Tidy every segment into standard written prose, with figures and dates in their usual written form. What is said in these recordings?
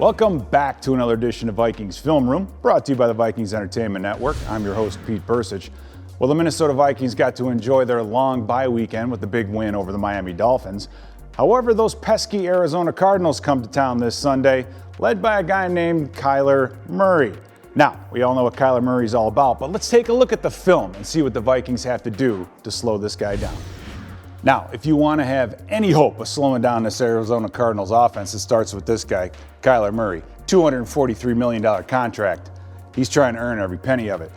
Welcome back to another edition of Vikings Film Room, brought to you by the Vikings Entertainment Network. I'm your host, Pete Bercich. Well, the Minnesota Vikings got to enjoy their long bye weekend with the big win over the Miami Dolphins. However, those pesky Arizona Cardinals come to town this Sunday, led by a guy named Kyler Murray. Now, we all know what Kyler Murray's all about, but let's take a look at the film and see what the Vikings have to do to slow this guy down. Now, if you want to have any hope of slowing down this Arizona Cardinals offense, it starts with this guy, Kyler Murray. $243 million contract. He's trying to earn every penny of it.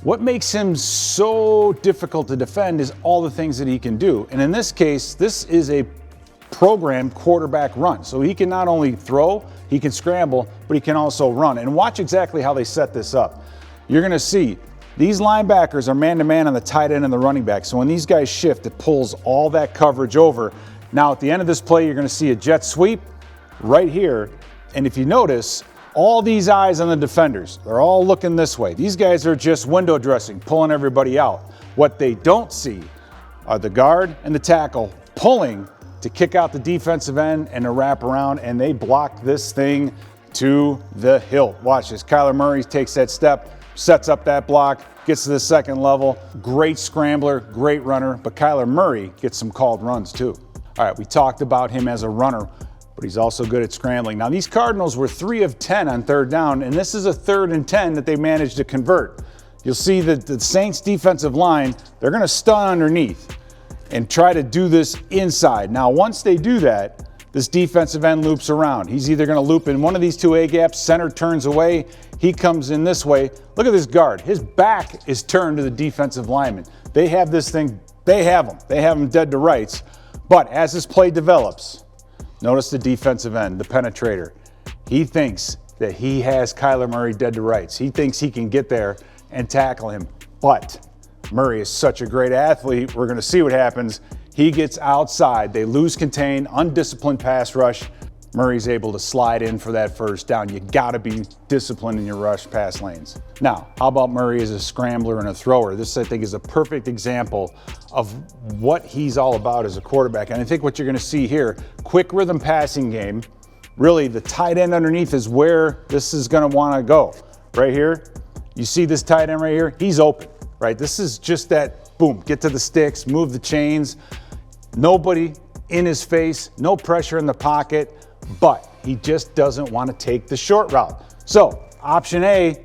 What makes him so difficult to defend is all the things that he can do. And in this case, this is a programmed quarterback run. So he can not only throw, he can scramble, but he can also run. And watch exactly how they set this up. You're going to see these linebackers are man-to-man on the tight end and the running back. So when these guys shift, it pulls all that coverage over. Now at the end of this play, you're going to see a jet sweep right here. And if you notice, all these eyes on the defenders, they're all looking this way. These guys are just window dressing, pulling everybody out. What they don't see are the guard and the tackle pulling to kick out the defensive end and to wrap around, and they block this thing to the hilt. Watch this. Kyler Murray takes that step, sets up that block, gets to the second level. Great scrambler, great runner, but Kyler Murray gets some called runs too. All right, we talked about him as a runner, but he's also good at scrambling. Now, these Cardinals were 3 of 10 on third down, and this is a 3rd and 10 that they managed to convert. You'll see that the Saints defensive line, they're going to stun underneath and try to do this inside. Now, once they do that, this defensive end loops around. He's either going to loop in one of these two A-gaps, center turns away, he comes in this way. Look at this guard. His back is turned to the defensive lineman. They have this thing, they have him dead to rights. But as this play develops, notice the defensive end, the penetrator. He thinks that he has Kyler Murray dead to rights. He thinks he can get there and tackle him. But Murray is such a great athlete. We're going to see what happens. He gets outside. They lose contain, undisciplined pass rush. Murray's able to slide in for that first down. You got to be disciplined in your rush pass lanes. Now, how about Murray as a scrambler and a thrower? This, I think, is a perfect example of what he's all about as a quarterback. And I think what you're going to see here, quick rhythm passing game. Really, the tight end underneath is where this is going to want to go. Right here, you see this tight end right here? He's open, right? This is just that, boom, get to the sticks, move the chains. Nobody in his face, no pressure in the pocket, but he just doesn't want to take the short route. So option A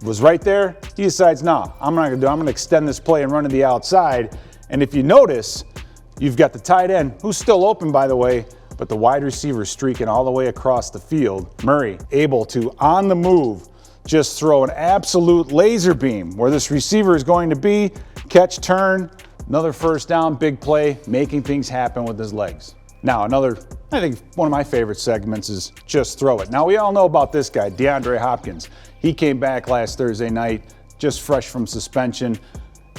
was right there. He decides, no, I'm not going to do it. I'm going to extend this play and run to the outside. And if you notice, you've got the tight end, who's still open, by the way, but the wide receiver streaking all the way across the field. Murray able to, on the move, just throw an absolute laser beam where this receiver is going to be, catch, turn, another first down, big play, making things happen with his legs. Now, I think one of my favorite segments is just throw it. Now, we all know about this guy, DeAndre Hopkins. He came back last Thursday night, just fresh from suspension.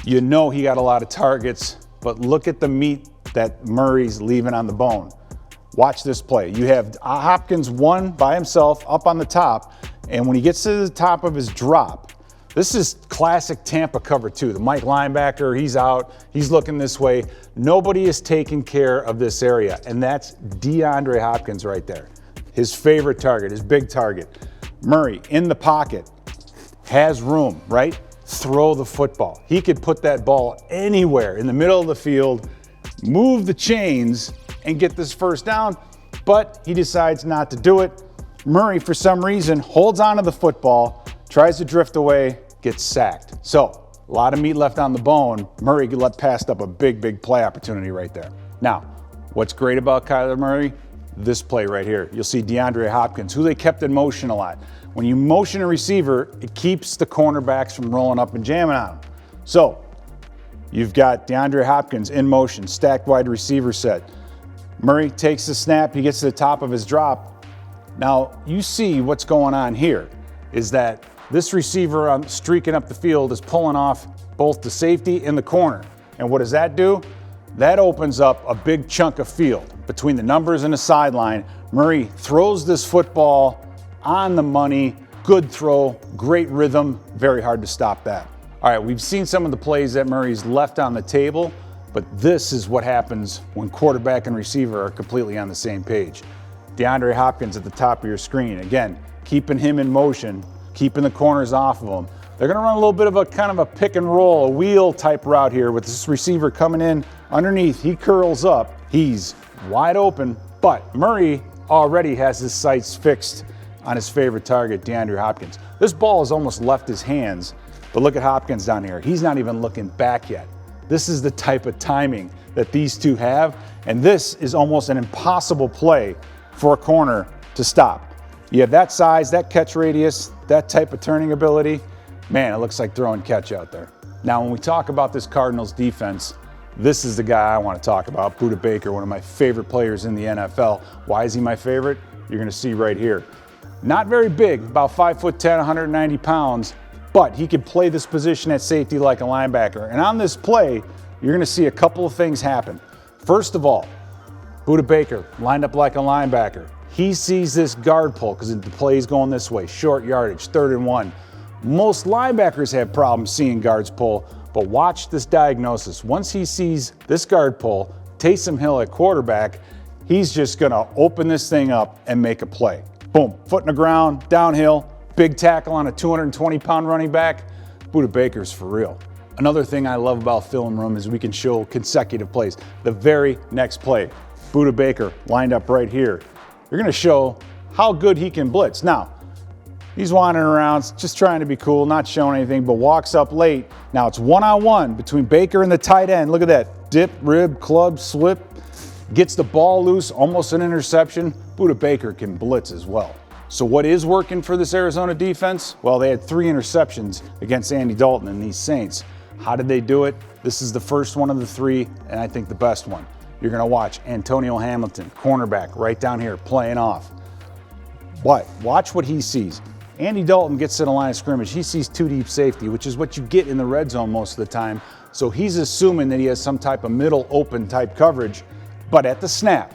You know he got a lot of targets, but look at the meat that Murray's leaving on the bone. Watch this play. You have Hopkins one by himself up on the top, and when he gets to the top of his drop, this is classic Tampa cover 2. The Mike linebacker, he's out. He's looking this way. Nobody is taking care of this area, and that's DeAndre Hopkins right there. His favorite target, his big target. Murray in the pocket, has room, right? Throw the football. He could put that ball anywhere in the middle of the field, move the chains, and get this first down, but he decides not to do it. Murray, for some reason, holds onto the football, tries to drift away, gets sacked. So, a lot of meat left on the bone. Murray passed up a big play opportunity right there. Now, what's great about Kyler Murray? This play right here. You'll see DeAndre Hopkins, who they kept in motion a lot. When you motion a receiver, it keeps the cornerbacks from rolling up and jamming on him. So, you've got DeAndre Hopkins in motion, stacked wide receiver set. Murray takes the snap, he gets to the top of his drop. Now, you see what's going on here is that this receiver streaking up the field is pulling off both the safety and the corner. And what does that do? That opens up a big chunk of field between the numbers and the sideline. Murray throws this football on the money. Good throw, great rhythm, very hard to stop that. All right, we've seen some of the plays that Murray's left on the table, but this is what happens when quarterback and receiver are completely on the same page. DeAndre Hopkins at the top of your screen. Again, keeping him in motion, keeping the corners off of him. They're going to run a little bit of a kind of a pick and roll, a wheel type route here with this receiver coming in underneath. He curls up. He's wide open, but Murray already has his sights fixed on his favorite target, DeAndre Hopkins. This ball has almost left his hands, but look at Hopkins down here. He's not even looking back yet. This is the type of timing that these two have, and this is almost an impossible play for a corner to stop. You have that size, that catch radius, that type of turning ability. Man, it looks like throwing catch out there. Now, when we talk about this Cardinals defense, this is the guy I want to talk about, Budda Baker, one of my favorite players in the NFL. Why is he my favorite? You're going to see right here. Not very big, about 5'10", 190 pounds, but he can play this position at safety like a linebacker. And on this play, you're going to see a couple of things happen. First of all, Budda Baker lined up like a linebacker. He sees this guard pull because the play is going this way, short yardage, 3rd and 1. Most linebackers have problems seeing guards pull, but watch this diagnosis. Once he sees this guard pull, Taysom Hill at quarterback, he's just going to open this thing up and make a play. Boom, foot in the ground, downhill, big tackle on a 220-pound running back. Budda Baker's for real. Another thing I love about film room is we can show consecutive plays. The very next play, Budda Baker lined up right here. You're going to show how good he can blitz. Now, he's wandering around, just trying to be cool, not showing anything, but walks up late. Now it's one-on-one between Baker and the tight end. Look at that. Dip, rib, club, slip. Gets the ball loose, almost an interception. Budda Baker can blitz as well. So what is working for this Arizona defense? Well, they had 3 interceptions against Andy Dalton and these Saints. How did they do it? This is the first one of the 3, and I think the best one. You're going to watch Antonio Hamilton, cornerback, right down here, playing off. But watch what he sees. Andy Dalton gets to the line of scrimmage. He sees 2 deep safety, which is what you get in the red zone most of the time. So he's assuming that he has some type of middle open type coverage. But at the snap,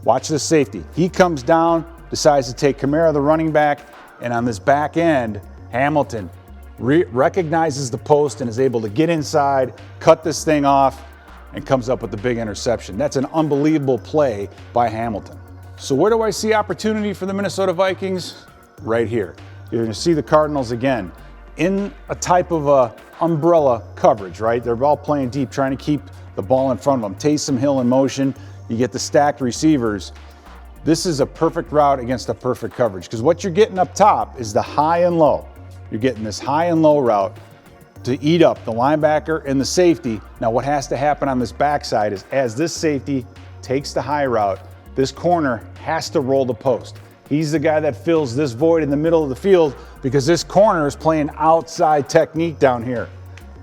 watch the safety. He comes down, decides to take Kamara, the running back, and on this back end, Hamilton recognizes the post and is able to get inside, cut this thing off, and comes up with the big interception. That's an unbelievable play by Hamilton. So where do I see opportunity for the Minnesota Vikings? Right here. You're going to see the Cardinals again in a type of a umbrella coverage, right? They're all playing deep, trying to keep the ball in front of them. Taysom Hill in motion. You get the stacked receivers. This is a perfect route against a perfect coverage because what you're getting up top is the high and low. You're getting this high and low route to eat up the linebacker and the safety. Now what has to happen on this backside is as this safety takes the high route, this corner has to roll the post. He's the guy that fills this void in the middle of the field because this corner is playing outside technique down here.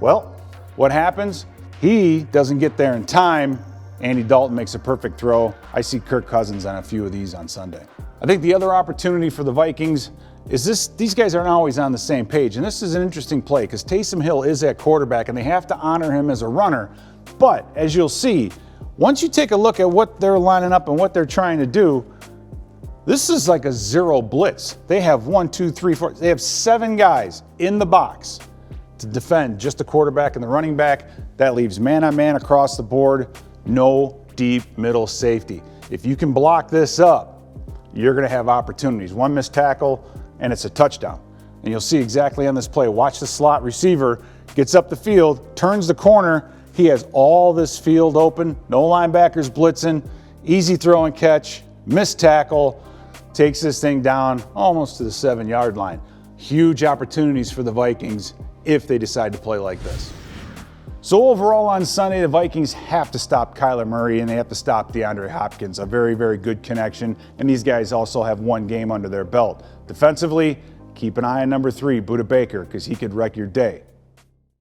Well, what happens? He doesn't get there in time. Andy Dalton makes a perfect throw. I see Kirk Cousins on a few of these on Sunday. I think the other opportunity for the Vikings is these guys aren't always on the same page. And this is an interesting play because Taysom Hill is at quarterback and they have to honor him as a runner. But as you'll see, once you take a look at what they're lining up and what they're trying to do, this is like a zero blitz. They have 1, 2, 3, 4. They have 7 guys in the box to defend just the quarterback and the running back. That leaves man-on-man across the board. No deep middle safety. If you can block this up, you're going to have opportunities. 1 missed tackle, and it's a touchdown. And you'll see exactly on this play. Watch the slot receiver, gets up the field, turns the corner. He has all this field open. No linebackers blitzing. Easy throw and catch. Missed tackle. Takes this thing down almost to the 7-yard line. Huge opportunities for the Vikings if they decide to play like this. So overall on Sunday, the Vikings have to stop Kyler Murray and they have to stop DeAndre Hopkins. A very, very good connection. And these guys also have 1 game under their belt. Defensively, keep an eye on number 3, Budda Baker, because he could wreck your day.